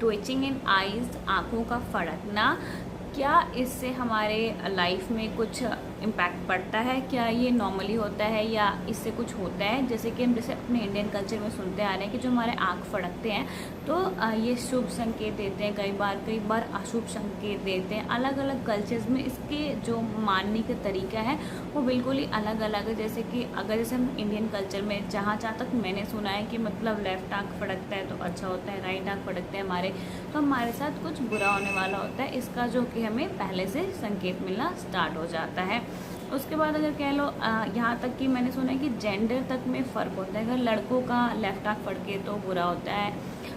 Twitching in eyes, आँखों का फड़कना, क्या इससे हमारे लाइफ में कुछ इम्पैक्ट पड़ता है? क्या ये नॉर्मली होता है या इससे कुछ होता है? जैसे कि हम जैसे अपने इंडियन कल्चर में सुनते आ रहे हैं कि जो हमारे आँख फड़कते हैं तो ये शुभ संकेत देते हैं, कई बार अशुभ संकेत देते हैं। अलग अलग कल्चर्स में इसके जो मानने का तरीका है वो बिल्कुल ही अलग अलग है। जैसे कि अगर जैसे हम इंडियन कल्चर में जहाँ तक मैंने सुना है कि मतलब लेफ्ट आँख फड़कता है तो अच्छा होता है, राइट आँख फड़कते हैं हमारे तो हमारे साथ कुछ बुरा होने वाला होता है, इसका जो कि हमें पहले से संकेत मिलना स्टार्ट हो जाता है। उसके बाद अगर कह लो यहाँ तक कि मैंने सुना है कि जेंडर तक में फ़र्क होता है। अगर लड़कों का लेफ्ट आँख फड़के तो बुरा होता है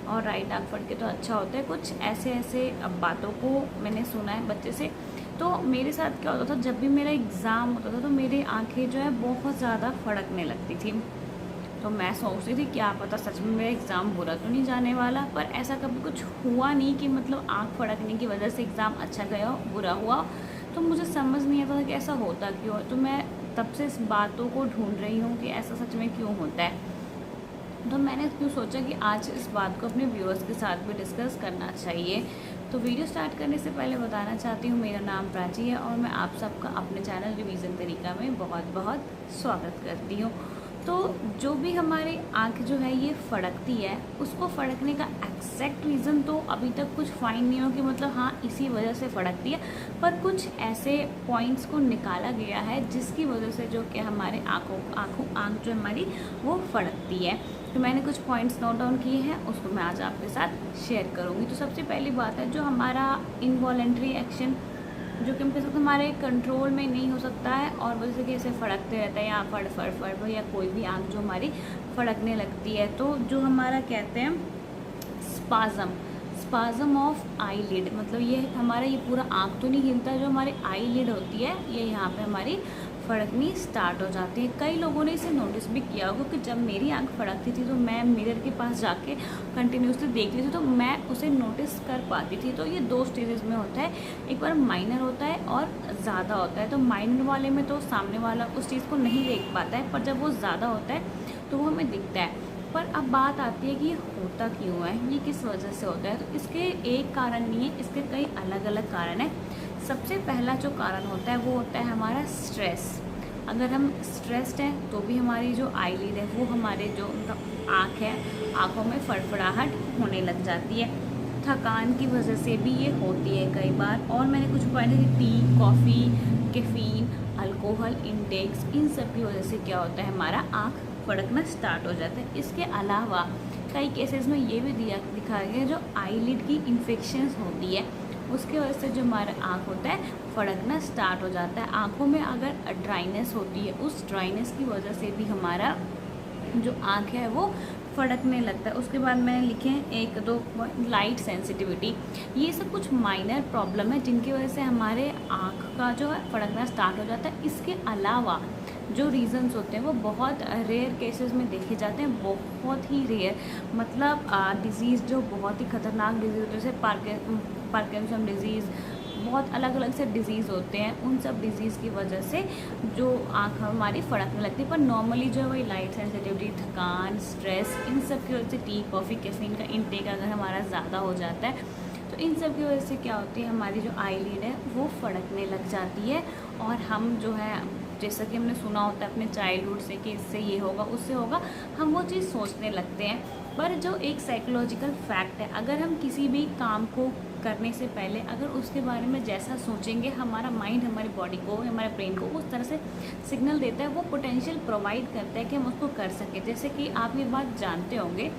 और राइट आँख फड़के तो अच्छा होता है। कुछ ऐसे बातों को मैंने सुना है बच्चे से। तो मेरे साथ क्या होता था, जब भी मेरा एग्ज़ाम होता था तो मेरी आँखें जो है बहुत ज़्यादा फड़कने लगती थी। तो मैं सोचती थी क्या पता सच में मेरा एग्ज़ाम बुरा तो नहीं जाने वाला, पर ऐसा कभी कुछ हुआ नहीं कि मतलब आँख फड़कने की वजह से एग्ज़ाम अच्छा गया हो, बुरा हुआ। तो मुझे समझ नहीं आता था कि ऐसा होता क्यों है। तो मैं तब से इस बातों को ढूंढ रही हूँ कि ऐसा सच में क्यों होता है। तो मैंने क्यों सोचा कि आज इस बात को अपने व्यूअर्स के साथ भी डिस्कस करना चाहिए। तो वीडियो स्टार्ट करने से पहले बताना चाहती हूँ मेरा नाम प्राची है और मैं आप सबका अपने चैनल रिवीजन तरीका में बहुत बहुत स्वागत करती हूँ। तो जो भी हमारी आँख जो है ये फड़कती है, उसको फड़कने का एग्जैक्ट रीज़न तो अभी तक कुछ फाइंड नहीं हो कि मतलब हाँ इसी वजह से फड़कती है, पर कुछ ऐसे पॉइंट्स को निकाला गया है जिसकी वजह से जो कि हमारे आँख जो हमारी वो फड़कती है। तो मैंने कुछ पॉइंट्स नोट डाउन किए हैं, उसको मैं आज आपके साथ शेयर करूँगी। तो सबसे पहली बात है जो हमारा इनवॉलेंट्री एक्शन, जो कि हम कह सकते हैं हमारे कंट्रोल में नहीं हो सकता है और वजह से कि ऐसे फड़कते रहता है या फड़ या कोई भी आँख जो हमारी फड़कने लगती है। तो जो हमारा कहते हैं स्पाज़म ऑफ आई लिड, मतलब ये हमारा ये पूरा आँख तो नहीं हिलता, जो हमारी आई लिड होती है ये यहाँ पे हमारी फड़कनी स्टार्ट हो जाती है। कई लोगों ने इसे नोटिस भी किया होगा कि जब मेरी आंख फड़कती थी तो मैं मिरर के पास जाके कंटिन्यूसली देखती थी तो मैं उसे नोटिस कर पाती थी। तो ये दो स्टेजेस में होता है, एक बार माइनर होता है और ज़्यादा होता है। तो माइनर वाले में तो सामने वाला उस चीज़ को नहीं देख पाता है, पर जब वो ज़्यादा होता है तो वो हमें दिखता है। पर अब बात आती है कि ये होता क्यों है, ये किस वजह से होता है। तो इसके एक कारण नहीं है, इसके कई अलग अलग कारण हैं। सबसे पहला जो कारण होता है वो होता है हमारा स्ट्रेस। अगर हम स्ट्रेस्ड हैं तो भी हमारी जो आईलिड है वो हमारे जो आँख है, आँखों में फड़फड़ाहट होने लग जाती है। थकान की वजह से भी ये होती है कई बार। और मैंने कुछ पॉइंट है tea, coffee, caffeine, alcohol intakes, इन सब की वजह से क्या होता है हमारा आँख फड़कना स्टार्ट हो जाता है। इसके अलावा कई केसेस में ये भी दिखाया गया जो आईलिड की इन्फेक्शंस होती है उसके वजह से जो हमारा आँख होता है फड़कना स्टार्ट हो जाता है। आँखों में अगर ड्राइनेस होती है, उस ड्राइनेस की वजह से भी हमारा जो आँख है वो फड़कने लगता है। उसके बाद मैंने लिखे हैं एक दो लाइट सेंसिटिविटी। ये सब कुछ माइनर प्रॉब्लम है जिनकी वजह से हमारे आँख का जो है फड़कना स्टार्ट हो जाता है। इसके अलावा जो रीज़न्स होते हैं वो बहुत रेयर केसेस में देखे जाते हैं, बहुत ही रेयर। मतलब डिज़ीज़ जो बहुत ही ख़तरनाक डिज़ीज़ होते हैं जैसे पार्किंसन डिज़ीज़, बहुत अलग अलग से डिज़ीज़ होते हैं। उन सब डिज़ीज़ की वजह से जो आँख हमारी फड़कने लगती है। पर नॉर्मली जो है वही लाइट सेंसिटिविटी, थकान, स्ट्रेस, इन सब की वजह से टी, कॉफ़ी, कैफीन का इंटेक अगर हमारा ज़्यादा हो जाता है तो इन सब की वजह से क्या होती है हमारी जो आईलिड है वो फड़कने लग जाती है। और हम जो है जैसा कि हमने सुना होता है अपने चाइल्डहुड से कि इससे ये होगा उससे होगा, हम वो चीज़ सोचने लगते हैं। पर जो एक साइकोलॉजिकल फैक्ट है, अगर हम किसी भी काम को करने से पहले अगर उसके बारे में जैसा सोचेंगे, हमारा माइंड हमारी बॉडी को, हमारे ब्रेन को उस तरह से सिग्नल देता है, वो पोटेंशियल प्रोवाइड करता है कि हम उसको कर सकें। जैसे कि आप ये बात जानते होंगे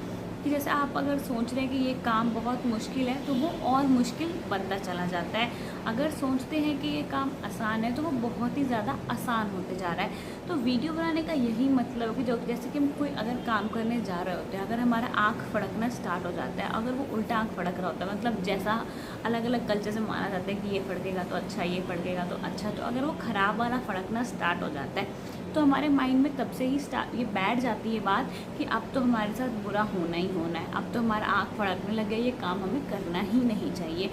कि जैसे आप अगर सोच रहे हैं कि ये काम बहुत मुश्किल है तो वो और मुश्किल बनता चला जाता है। अगर सोचते हैं कि ये काम आसान है तो वो बहुत ही ज़्यादा आसान होते जा रहा है। तो वीडियो बनाने का यही मतलब है कि जो जैसे कि हम कोई अगर काम करने जा रहे होते हैं, अगर हमारा आँख फड़कना स्टार्ट हो जाता है, अगर वो उल्टा आँख फड़क रहा होता है, मतलब जैसा अलग अलग कल्चर से माना जाता है कि ये फड़केगा तो अच्छा, ये फड़केगा तो अच्छा, तो अगर वो ख़राब वाला फड़कना स्टार्ट हो जाता है तो हमारे माइंड में तब से ही ये बैठ जाती है बात कि अब तो हमारे साथ बुरा होना ही होना है, अब तो हमारा आँख फड़कने लग गया, ये काम हमें करना ही नहीं चाहिए।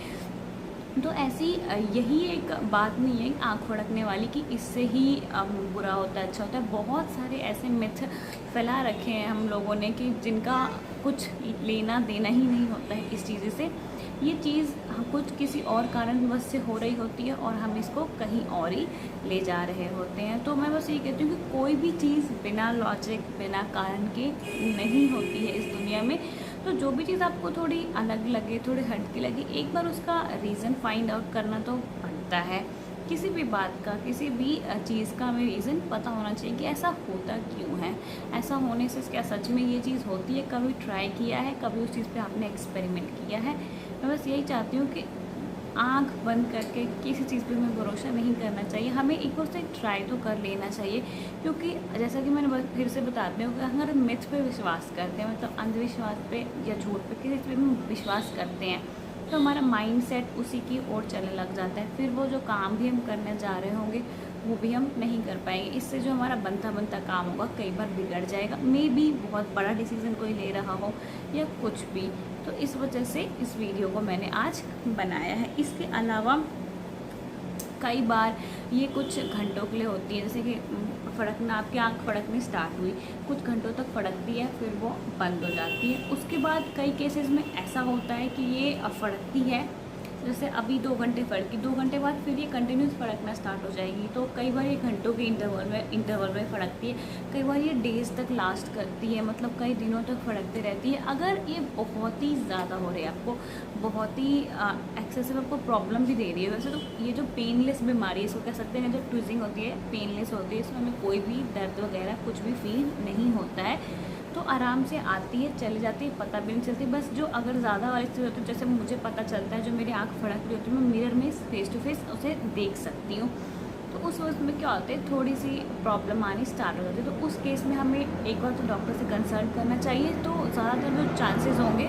तो ऐसी यही एक बात नहीं है आँख फड़कने वाली कि इससे ही बुरा होता है अच्छा होता है। बहुत सारे ऐसे मिथ फैला रखे हैं हम लोगों ने कि जिनका कुछ लेना देना ही नहीं होता है इस चीज़ से। ये चीज़ कुछ किसी और कारणवश से हो रही होती है और हम इसको कहीं और ही ले जा रहे होते हैं। तो मैं बस ये कहती हूँ कि कोई भी चीज़ बिना लॉजिक बिना कारण के नहीं होती है इस दुनिया में। तो जो भी चीज़ आपको थोड़ी अलग लगे थोड़ी हटके लगे एक बार उसका रीज़न फाइंड आउट करना तो बनता है। किसी भी बात का किसी भी चीज़ का हमें रीज़न पता होना चाहिए कि ऐसा होता क्यों है, ऐसा होने से क्या सच में ये चीज़ होती है, कभी ट्राई किया है, कभी उस चीज़ पे आपने एक्सपेरिमेंट किया है। मैं बस यही चाहती हूँ कि आँख बंद करके किसी चीज़ पे हमें भरोसा नहीं करना चाहिए, हमें एक बार से ट्राई तो कर लेना चाहिए। क्योंकि जैसा कि मैंने फिर से बताते हूँ कि अगर हम मिथ पे विश्वास करते हैं मतलब अंधविश्वास पे या झूठ पे किसी पे हम विश्वास करते हैं तो हमारा माइंड सेट उसी की ओर चलने लग जाता है। फिर वो जो काम भी हम करने जा रहे होंगे वो भी हम नहीं कर पाएंगे। इससे जो हमारा बनता बनता काम होगा कई बार बिगड़ जाएगा, मे बी बहुत बड़ा डिसीज़न कोई ले रहा हो या कुछ भी। तो इस वजह से इस वीडियो को मैंने आज बनाया है। इसके अलावा कई बार ये कुछ घंटों के लिए होती है, जैसे कि फड़कना, आपकी आँख फड़कनी स्टार्ट हुई, कुछ घंटों तक फड़कती है फिर वो बंद हो जाती है। उसके बाद कई केसेस में ऐसा होता है कि ये फड़कती है, जैसे अभी 2 घंटे फड़की, 2 घंटे बाद फिर ये कंटिन्यूस फड़कना स्टार्ट हो जाएगी। तो कई बार ये घंटों के इंटरवल में फड़कती है, कई बार ये डेज़ तक लास्ट करती है, मतलब कई दिनों तक फड़कते रहती है। अगर ये बहुत ही ज़्यादा हो रही है, आपको बहुत ही एक्सेसिव आपको प्रॉब्लम भी दे रही है, वैसे तो ये जो पेनलेस बीमारी है इसको कह सकते हैं, जो ट्विजिंग होती है पेनलेस होती है, इसमें हमें कोई भी दर्द वगैरह कुछ भी फील नहीं होता है, तो आराम से आती है चली जाती है, पता भी नहीं चलती। बस जो अगर ज़्यादा वाली चीज़ होती है, जैसे मुझे पता चलता है जो मेरी आँख फड़क रही होती है, मैं मिरर में फेस टू फेस उसे देख सकती हूँ, तो उस वक्त में क्या होता है थोड़ी सी प्रॉब्लम आनी स्टार्ट हो जाती है। तो उस केस में हमें एक बार तो डॉक्टर से कंसल्ट करना चाहिए। तो ज़्यादातर जो चांसेस होंगे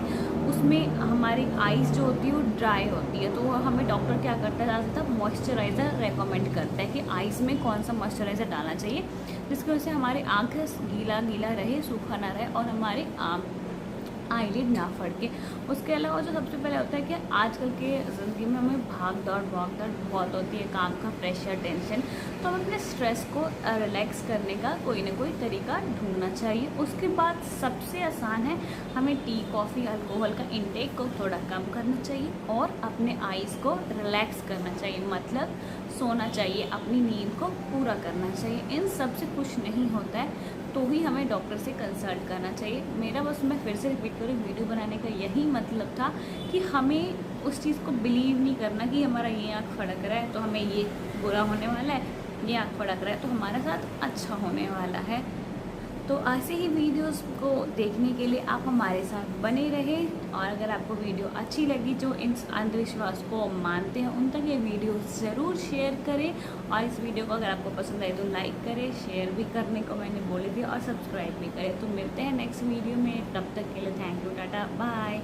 उसमें हमारी आइज़ जो होती है वो ड्राई होती है, तो हमें डॉक्टर क्या करता है ज़्यादातर मॉइस्चराइज़र रेकमेंड करता है कि आइज़ में कौन सा मॉइस्चराइज़र डालना चाहिए जिसकी वजह से हमारी आँख गीला गीला रहे, सूखा ना रहे और हमारी आईलिड ना फड़के। उसके अलावा जो सबसे पहले होता है कि आजकल के ज़िंदगी में हमें भाग दौड़ बहुत होती है, काम का प्रेशर, टेंशन, तो हमें अपने स्ट्रेस को रिलैक्स करने का कोई ना कोई तरीका ढूंढना चाहिए। उसके बाद सबसे आसान है हमें टी, कॉफ़ी, अल्कोहल का इंटेक को थोड़ा कम करना चाहिए और अपने आइज़ को रिलैक्स करना चाहिए, मतलब सोना चाहिए, अपनी नींद को पूरा करना चाहिए। इन सब से कुछ नहीं होता है तो ही हमें डॉक्टर से कंसल्ट करना चाहिए। मेरा बस मैं फिर से रिपीट करूँ, वीडियो बनाने का यही मतलब था कि हमें उस चीज़ को बिलीव नहीं करना कि हमारा ये आँख फड़क रहा है तो हमें ये बुरा होने वाला है, ये आँख फड़क रहा है तो हमारे साथ अच्छा होने वाला है। तो ऐसे ही वीडियोस को देखने के लिए आप हमारे साथ बने रहें और अगर आपको वीडियो अच्छी लगी, जो इन अंधविश्वास को मानते हैं उन तक ये वीडियो ज़रूर शेयर करें और इस वीडियो को अगर आपको पसंद आए तो लाइक करें, शेयर भी करने को मैंने बोली थी और सब्सक्राइब भी करें। तो मिलते हैं नेक्स्ट वीडियो में, तब तक के लिए थैंक यू, टाटा, बाय।